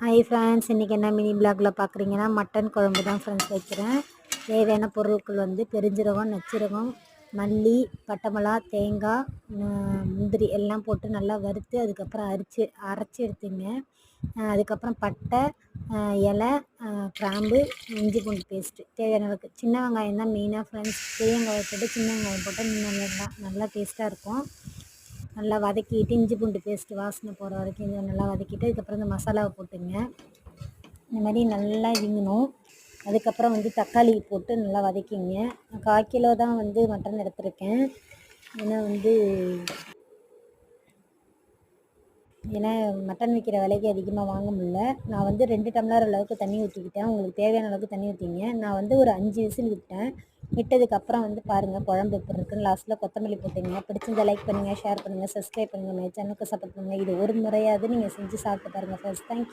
Hi friends, இன்றைக்கி என்ன mini பிளாகில் பார்க்குறீங்கன்னா மட்டன் குழம்பு தான் ஃப்ரெண்ட்ஸ் வைக்கிறேன். தேவையான பொருட்கள் வந்து பெருஞ்சீரகம், நச்சீரகம், மல்லி, பட்டை மிளகா, தேங்காய், முந்திரி எல்லாம் போட்டு நல்லா வறுத்து அதுக்கப்புறம் அரைச்சி எடுத்துங்க. அதுக்கப்புறம் பட்டை, இலை, கிராம்பு, இஞ்சி பூண்டு பேஸ்ட்டு தேவையான அளவுக்கு. சின்ன வெங்காயம் தான் மெயினாக ஃப்ரெண்ட்ஸ். பெரிய வெங்காயம் போட்டு சின்ன வெங்காயம் போட்டால் நல்லா டேஸ்ட்டாக இருக்கும். நல்லா வதக்கிட்டு இஞ்சி பூண்டு பேஸ்ட்டு வாசனை போகிற வரைக்கும் இதை நல்லா வதக்கிட்டு அதுக்கப்புறம் இந்த மசாலாவை போட்டுங்க. இந்த மாதிரி நல்லா இறங்கணும். அதுக்கப்புறம் வந்து தக்காளி போட்டு நல்லா வதக்கிங்க. 1/4 கிலோ தான் வந்து மட்டன் எடுத்திருக்கேன். ஏன்னா மட்டன் விற்கிற விலைக்கு அதிகமாக வாங்க முடியல. நான் வந்து 2 டம்ளர் அளவுக்கு தண்ணி ஊற்றிக்கிட்டேன். உங்களுக்கு தேவையான அளவுக்கு தண்ணி ஊற்றிங்க. நான் வந்து ஒரு 5 விசில் விட்டேன். விட்டதுக்கப்புறம் வந்து பாருங்கள் குழம்பு எப்படி இருக்குன்னு. லாஸ்ட்டில் கொத்தமல்லி போட்டுங்க. பிடிச்சிருந்தா லைக் பண்ணுங்கள், ஷேர் பண்ணுங்கள், சப்ஸ்கிரைப் பண்ணுங்கள், சேனலுக்கு சப்போர்ட் பண்ணுங்கள். இது ஒரு முறையாவது நீங்கள் செஞ்சு சாப்பிட்டு பாருங்கள் ஃப்ரெண்ட்ஸ். தேங்க்யூ.